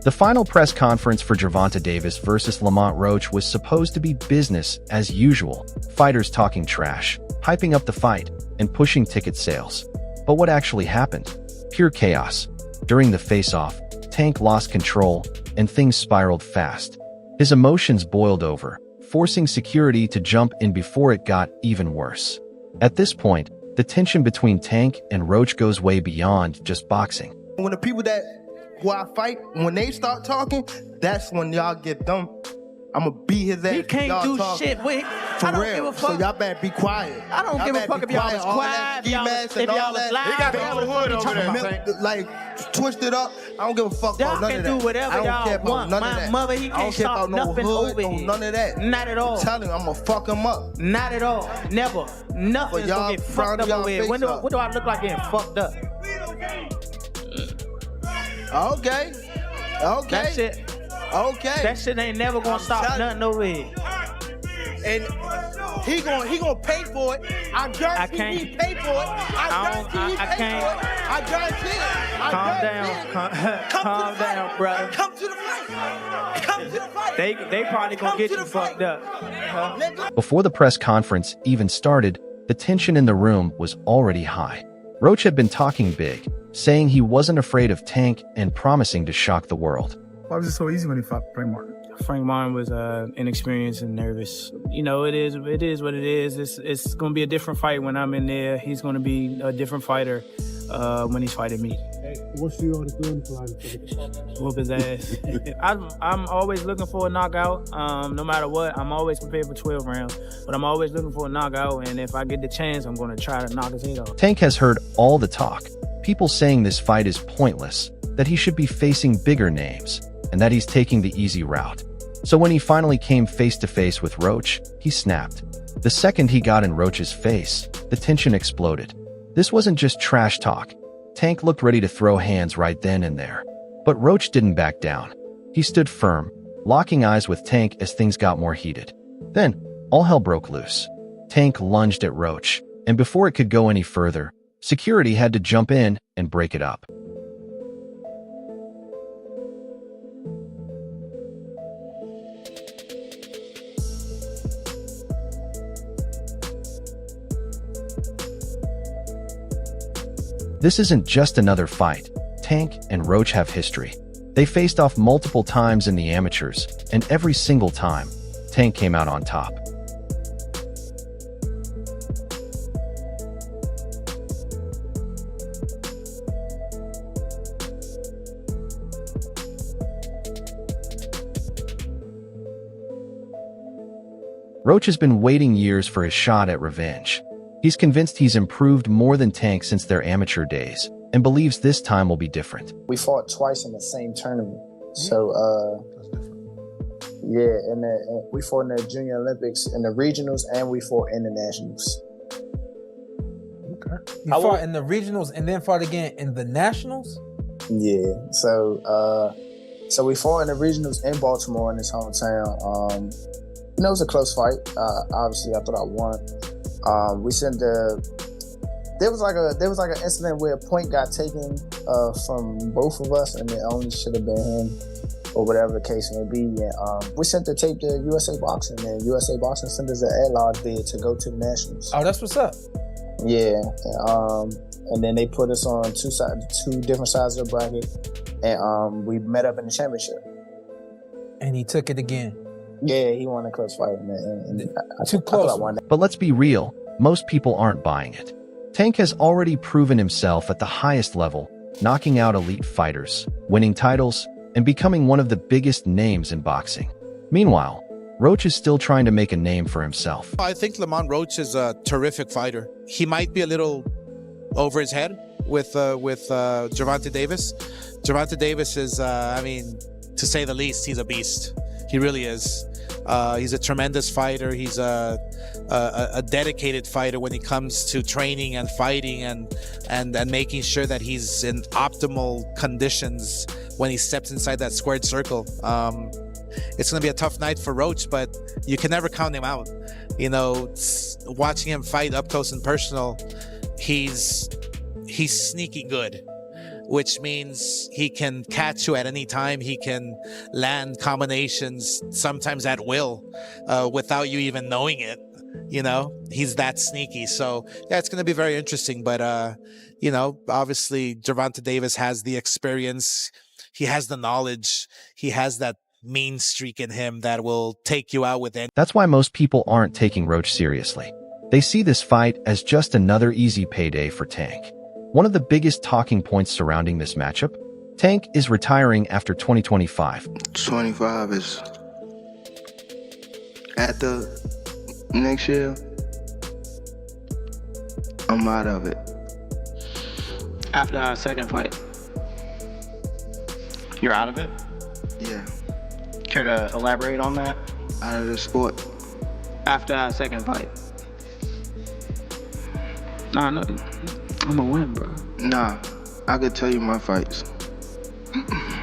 The final press conference for Gervonta Davis versus Lamont Roach was supposed to be business as usual, fighters talking trash, hyping up the fight, and pushing ticket sales. But what actually happened? Pure chaos. During the face-off, Tank lost control, and things spiraled fast. His emotions boiled over, forcing security to jump in before it got even worse. At this point, the tension between Tank and Roach goes way beyond just boxing. When the people who I fight, when they start talking, that's when y'all get dumb. I'ma beat his ass. He can't do shit with. For real. So y'all better be quiet. I don't give a fuck if y'all was quiet, if y'all was loud. He got the other hood over there. Like, twisted up. I don't give a fuck about none of that. Y'all can do whatever y'all want. My mother, he can't stop nothing over here. None of that. Not at all. I'm telling you, I'm gonna fuck him up. Not at all. Never. Nothing's gonna get fucked up over here. When do I look like getting fucked up? Okay. That shit. Okay. That shit ain't never gonna stop nothing over here. And he gonna pay for it. I guarantee he pay for it. I guarantee it. Calm down, brother. Come to the fight. Come to the fight. They probably gonna get you fucked up. Before the press conference even started, the tension in the room was already high. Roach had been talking big, saying he wasn't afraid of Tank and promising to shock the world. Why was it so easy when he fought Frank Martin? Frank Martin was inexperienced and nervous. You know, it is what it is. It's going to be a different fight when I'm in there. He's going to be a different fighter when he's fighting me. Hey, what's your feeling like? Whoop his ass. I'm always looking for a knockout. No matter what, I'm always prepared for 12 rounds. But I'm always looking for a knockout, and if I get the chance, I'm going to try to knock his head off. Tank has heard all the talk. People saying this fight is pointless, that he should be facing bigger names, and that he's taking the easy route. So when he finally came face-to-face with Roach, he snapped. The second he got in Roach's face, the tension exploded. This wasn't just trash talk. Tank looked ready to throw hands right then and there. But Roach didn't back down. He stood firm, locking eyes with Tank as things got more heated. Then, all hell broke loose. Tank lunged at Roach, and before it could go any further, security had to jump in and break it up. This isn't just another fight. Tank and Roach have history. They faced off multiple times in the amateurs, and every single time, Tank came out on top. Roach has been waiting years for his shot at revenge. He's convinced he's improved more than Tank since their amateur days, and believes this time will be different. We fought twice in the same tournament. So, yeah, and we fought in the Junior Olympics, in the regionals, and we fought in the nationals. Okay. You fought in the regionals and then fought again in the nationals? Yeah. So we fought in the regionals in Baltimore, in his hometown. It was a close fight. Obviously, I thought I won. There was like an incident where a point got taken from both of us, and it only should have been him, or whatever the case may be. And we sent the tape to USA Boxing, and USA Boxing sent us an at-large bid to go to the nationals. Oh, that's what's up. Yeah, and then they put us on two different sides of the bracket, and we met up in the championship. And he took it again. Yeah, he won a close fight. And Too close. But let's be real, most people aren't buying it. Tank has already proven himself at the highest level, knocking out elite fighters, winning titles, and becoming one of the biggest names in boxing. Meanwhile, Roach is still trying to make a name for himself. I think Lamont Roach is a terrific fighter. He might be a little over his head with Gervonta Davis. Gervonta Davis is, to say the least, he's a beast. He really is. He's a tremendous fighter. He's a dedicated fighter when it comes to training and fighting and making sure that he's in optimal conditions when he steps inside that squared circle. It's going to be a tough night for Roach, but you can never count him out. You know, watching him fight up close and personal, he's sneaky good. which means he can catch you at any time. He can land combinations sometimes at will, without you even knowing it. You know, he's that sneaky. So yeah, it's going to be very interesting. But, you know, obviously Gervonta Davis has the experience. He has the knowledge. He has that mean streak in him that will take you out with it. That's why most people aren't taking Roach seriously. They see this fight as just another easy payday for Tank. One of the biggest talking points surrounding this matchup, Tank is retiring after 2025. 25 is after next year. I'm out of it. After our second fight, you're out of it? Yeah. Care to elaborate on that? Out of the sport. After our second fight. Nah, no, I'm gonna win, bro. Nah, I could tell you my fights.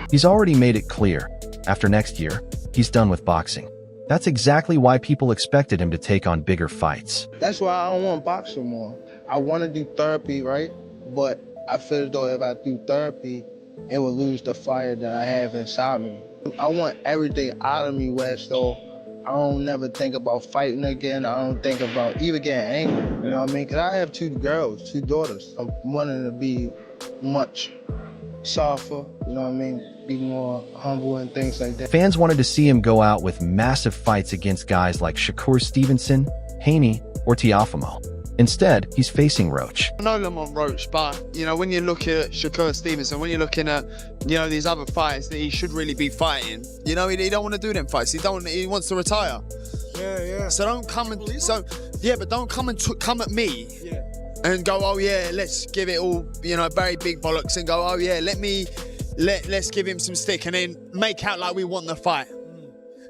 He's already made it clear, after next year, he's done with boxing. That's exactly why people expected him to take on bigger fights. That's why I don't want to box no more. I want to do therapy, right? But I feel as though if I do therapy, it will lose the fire that I have inside me. I want everything out of me, Wes, so I don't never think about fighting again. I don't think about even getting angry, you know what I mean? Because I have 2 girls, 2 daughters. I'm wanting to be much softer, you know what I mean? Be more humble and things like that. Fans wanted to see him go out with massive fights against guys like Shakur Stevenson, Haney, or Teofimo. Instead, he's facing Roach. I know Lamont Roach, but, you know, when you look at Shakur Stevenson, when you're looking at, you know, these other fights that he should really be fighting, you know, he don't want to do them fights. He wants to retire. Yeah. So don't come and, but don't come and come at me. Yeah. And go, oh yeah, let's give it all, you know, very big bollocks and go, oh yeah, let's give him some stick and then make out like we want the fight.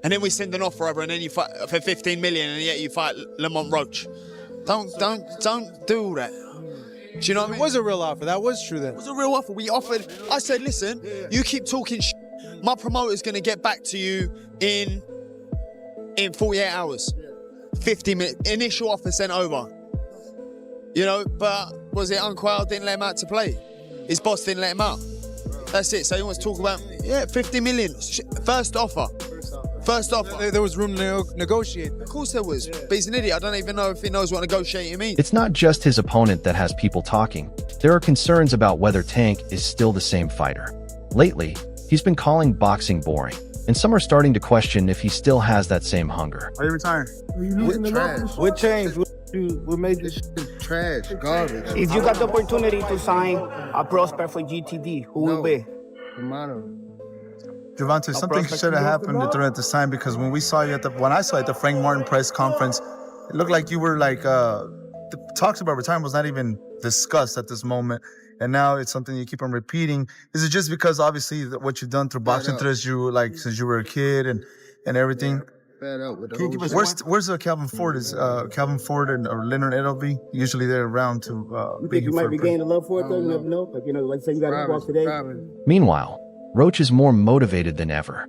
And then we send an offer over and then you fight for 15 million and yet you fight Lamont Roach. Don't do all that. Do you know what I mean? It was a real offer. That was true then. It was a real offer. We offered, I said, listen, you keep talking my promoter's going to get back to you in 48 hours. 50 minutes, initial offer sent over. You know, but was it Unquail didn't let him out to play? His boss didn't let him out. That's it. So he wants to talk about, 50 million. First offer. There was room to negotiate. Of course there was. But he's an idiot. I don't even know if he knows what negotiating means. It's not just his opponent that has people talking. There are concerns about whether Tank is still the same fighter. Lately, he's been calling boxing boring, and some are starting to question if he still has that same hunger. Are you retiring? What changed? What made this shit Trash, garbage. If you got the opportunity to sign a prospect for GTD, who will be? Gervonta, something should have happened during this time, because when I saw you at the Frank Martin press conference, it looked like you were like the talks about retirement was not even discussed at this moment, and now it's something you keep on repeating. Is it just because obviously what you've done through boxing since you were a kid and everything? Where's Calvin Ford? Is Calvin Ford or Leonard Edelby usually they're around to? You think you might be gaining love for it though? You never know. Like say you got to cross today. Meanwhile, Roach is more motivated than ever.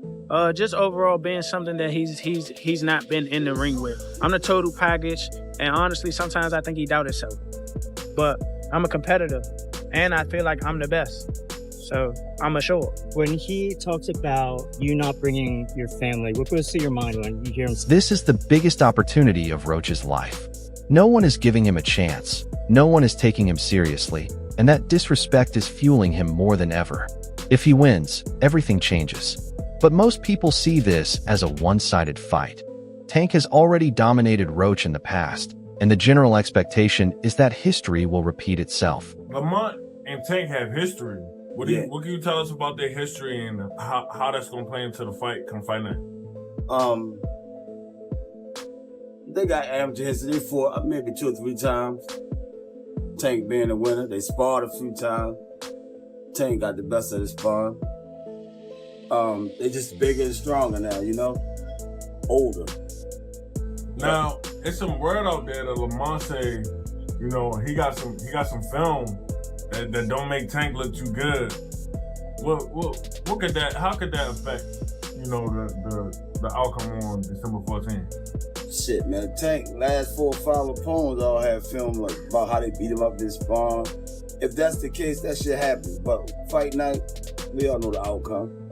Just overall being something that he's not been in the ring with. I'm the total package, and honestly, sometimes I think he doubts himself. But I'm a competitor, and I feel like I'm the best. So I'm assured. When he talks about you not bringing your family, what goes through your mind when you hear him say? This is the biggest opportunity of Roach's life. No one is giving him a chance. No one is taking him seriously, and that disrespect is fueling him more than ever. If he wins, everything changes. But most people see this as a one-sided fight. Tank has already dominated Roach in the past, and the general expectation is that history will repeat itself. Lamont and Tank have history. What can you tell us about their history and how that's going to play into the fight come fight night? They got amateur history. They fought maybe 2 or 3 times. Tank being the winner. They sparred a few times. Tank got the best of the sparring. They just bigger and stronger now, you know? Older. Now, it's some word out there that Lamont say, you know, he got some film that don't make Tank look too good. How could that affect, the outcome on December 14th? Shit, man. Tank last 4 or 5 opponents all have film like about how they beat him up in spawn. If that's the case, that shit happens. But fight night, we all know the outcome.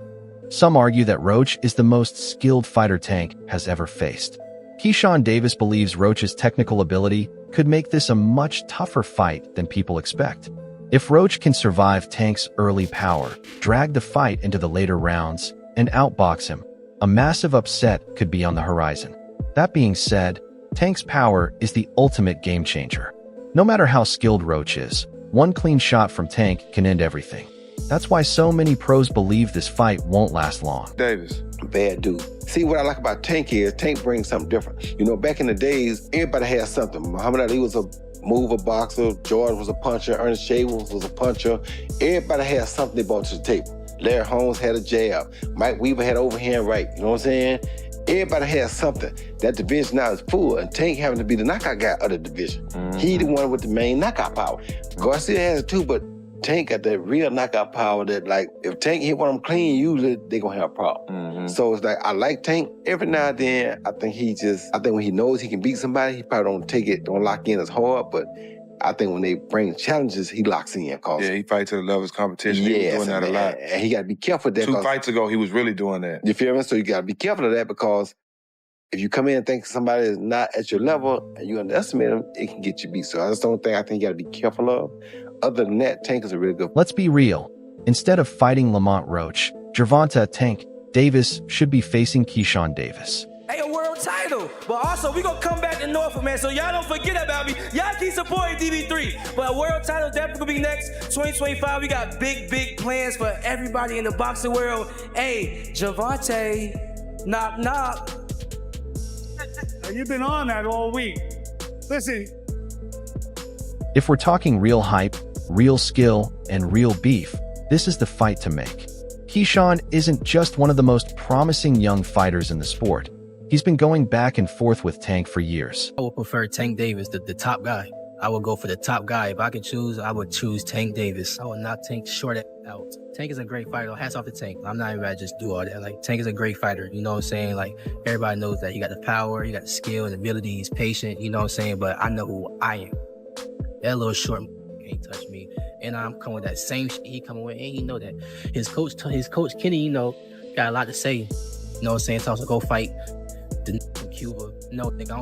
Some argue that Roach is the most skilled fighter Tank has ever faced. Keyshawn Davis believes Roach's technical ability could make this a much tougher fight than people expect. If Roach can survive Tank's early power, drag the fight into the later rounds, and outbox him, a massive upset could be on the horizon. That being said, Tank's power is the ultimate game changer. No matter how skilled Roach is, one clean shot from Tank can end everything. That's why so many pros believe this fight won't last long. Davis. Bad dude. See, what I like about Tank is Tank brings something different. You know, back in the days, everybody had something. Muhammad Ali was a mover boxer, George was a puncher, Ernest Shaver was a puncher. Everybody had something they brought to the table. Larry Holmes had a jab. Mike Weaver had overhand right. You know what I'm saying? Everybody has something. That division now is full, and Tank having to be the knockout guy of the division. He the one with the main knockout power. Garcia has it too, but Tank got that real knockout power that, like, if Tank hit one of them clean, usually they gonna have a problem. So it's like, I like Tank. Every now and then, I think when he knows he can beat somebody, he probably don't lock in as hard, but I think when they bring challenges, he locks in. Yeah, he fights to the level of competition. Yes, he was doing that a lot. And he gotta be careful of that. 2 fights ago, he was really doing that. You feel me? So you gotta be careful of that, because if you come in and think somebody is not at your level and you underestimate them, it can get you beat. So that's the only thing I think you gotta be careful of. Other than that, Tank is a really good. Let's be real. Instead of fighting Lamont Roach, Gervonta Tank Davis should be facing Keyshawn Davis. Hey, a world title. But also, we gonna come back to Norfolk, man, so y'all don't forget about me. Y'all keep supporting DB3. But a world title definitely gonna be next. 2025, we got big plans for everybody in the boxing world. Hey, Gervonta, knock, knock. You've been on that all week. Listen. If we're talking real hype, real skill, and real beef, this is the fight to make. Keyshawn isn't just one of the most promising young fighters in the sport. He's been going back and forth with Tank for years. I would prefer Tank Davis, the top guy. I would go for the top guy. If I could choose, I would choose Tank Davis. I would not Tank short out. Tank is a great fighter. Hats off to Tank. I'm not even about to just do all that. Like, Tank is a great fighter. You know what I'm saying? Like, everybody knows that he got the power, he got the skill and ability, he's patient, you know what I'm saying? But I know who I am. That little short can't touch me. And I'm coming with that same shit he coming with. And you know that his coach Kenny, you know, got a lot to say. You know what I'm saying? So also go fight the from Cuba. No, nigga,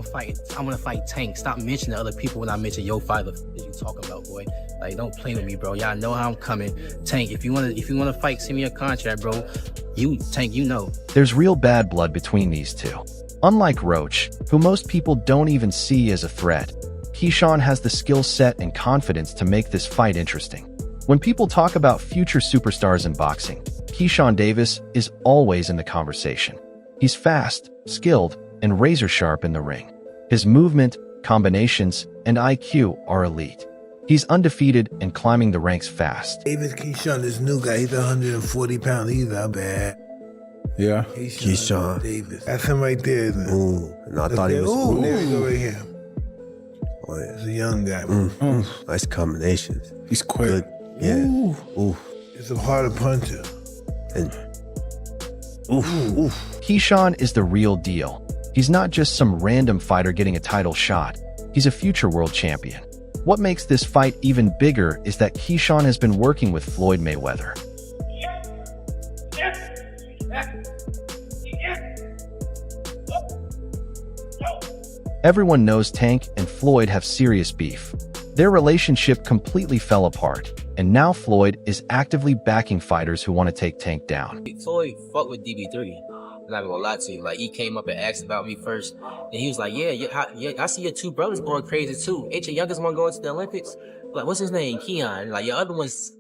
I'm gonna fight Tank. Stop mentioning other people when I mention your fighter that you talking about, boy. Like, don't play with me, bro. Y'all know how I'm coming. Tank, if you wanna fight, send me a contract, bro. Tank, you know. There's real bad blood between these two. Unlike Roach, who most people don't even see as a threat, Keyshawn has the skill set and confidence to make this fight interesting. When people talk about future superstars in boxing, Keyshawn Davis is always in the conversation. He's fast, skilled, and razor-sharp in the ring. His movement, combinations, and IQ are elite. He's undefeated and climbing the ranks fast. Davis Keyshawn, this new guy, he's 140 pounds. He's not bad. Yeah. Keyshawn Davis. That's him right there, isn't it? Ooh, and I thought he was. Ooh, there we go right here. Oh, yeah. He's a young guy. Nice combinations. He's quick. Good. Yeah. Ooh. He's a harder puncher. And Keyshawn is the real deal. He's not just some random fighter getting a title shot. He's a future world champion. What makes this fight even bigger is that Keyshawn has been working with Floyd Mayweather. Everyone knows Tank and Floyd have serious beef. Their relationship completely fell apart, and now Floyd is actively backing fighters who want to take Tank down. Floyd fucked with DB3. I'm not gonna lie to you. Like, he came up and asked about me first, and he was like, yeah, I see your 2 brothers going crazy too. Ain't your youngest one going to the Olympics? Like, what's his name? Keon. Like, your other one's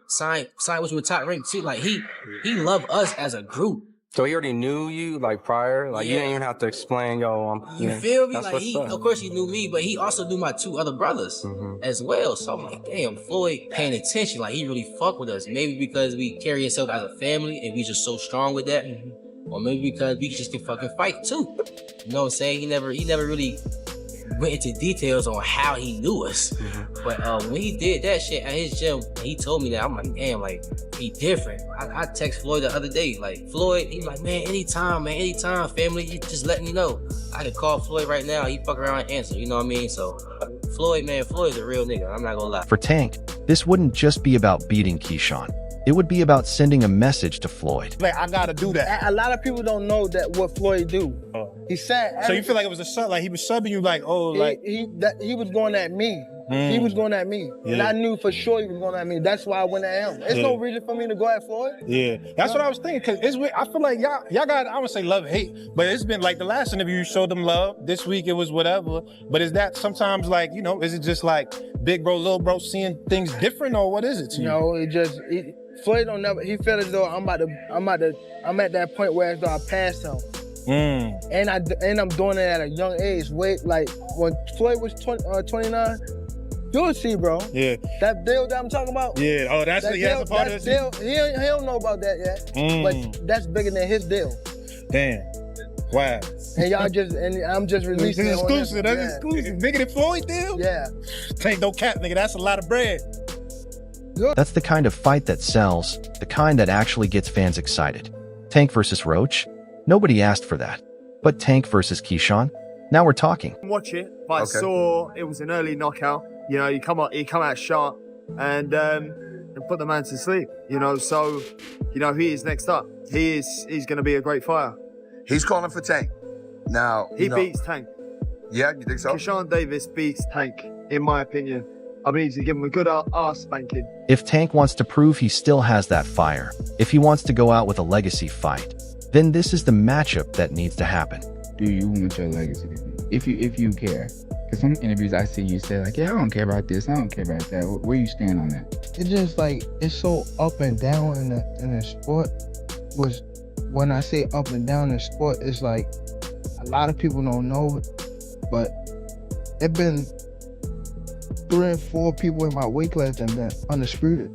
signed with you with top rank too. Like, he loved us as a group. So he already knew you, like, prior? Like, you didn't even have to explain, yo, You feel me? Like, of course he knew me, but he also knew my 2 other brothers as well. So I'm like, damn, Floyd paying attention. Like, he really fuck with us. Maybe because we carry ourselves as a family and we just so strong with that. Or maybe because we just can fucking fight too. You know what I'm saying? He never really went into details on how he knew us. But when he did that shit at his gym, he told me that, I'm like, damn, like, he different. I text Floyd the other day, like, Floyd, he like, man, anytime, family, you just let me know. I could call Floyd right now, he fuck around and answer, you know what I mean? So, Floyd's a real nigga, I'm not gonna lie. For Tank, this wouldn't just be about beating Keyshawn. It would be about sending a message to Floyd. Like, I gotta do that. A lot of people don't know that what Floyd do. He said. So you feel like it was a sub, like he was subbing you, like, oh, he was going at me. He was going at me, and I knew for sure he was going at me. That's why I went at him. There's no reason for me to go at Floyd. Yeah, that's what I was thinking. Cause it's weird. I feel like y'all got, I would say love and hate, but it's been like the last interview you showed them love. This week it was whatever. But is that sometimes like, you know, is it just like big bro, little bro seeing things different, or what is it to you? No, Floyd don't never. He felt as though I'm at that point where as though I passed him. And I'm doing it at a young age. Wait, like when Floyd was 29. You'll see, bro. Yeah. That deal that I'm talking about? Yeah. Oh, that's a part of deal. He don't know about that yet. But that's bigger than his deal. Damn. Wow. And I'm just releasing it. Exclusive. That's exclusive. Bigger than Floyd deal? Yeah. Ain't no cap, nigga. That's a lot of bread. That's the kind of fight that sells, the kind that actually gets fans excited. Tank versus Roach? Nobody asked for that. But Tank versus Keyshawn? Now we're talking. Watch it, but I saw it was an early knockout. You know, he come out sharp and put the man to sleep. You know, so you know he is next up. He's going to be a great fighter. He's calling for Tank. Now he beats Tank. Yeah, you think so? Keyshawn Davis beats Tank, in my opinion. I mean, to give him a good ass spanking. If Tank wants to prove he still has that fire, if he wants to go out with a legacy fight, then this is the matchup that needs to happen. Do you want your legacy to be? If you care. Because some interviews I see you say like, yeah, I don't care about this, I don't care about that. Where you stand on that? It's just like, it's so up and down in the sport. When I say up and down in the sport, it's like, a lot of people don't know it, but it been 3 and 4 people in my weight class that been undisputed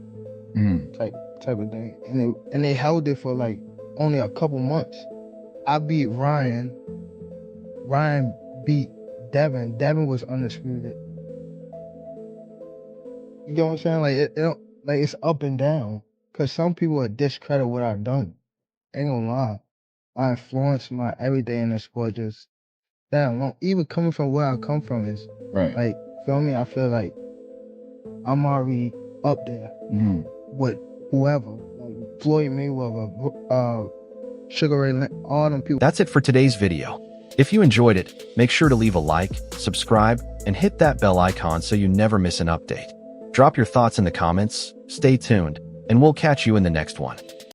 type of thing. And they held it for like only a couple months. I beat Ryan. Ryan beat Devin. Devin was undisputed. You get what I'm saying? Like it's up and down. Cause some people would discredit what I've done. Ain't gonna lie. My influence, my everything in the sport just that alone. Even coming from where I come from is like, feel me? I feel like I'm already up there with whoever. Like Floyd Mayweather, Sugar Ray Leonard, all them people. That's it for today's video. If you enjoyed it, make sure to leave a like, subscribe, and hit that bell icon so you never miss an update. Drop your thoughts in the comments, stay tuned, and we'll catch you in the next one.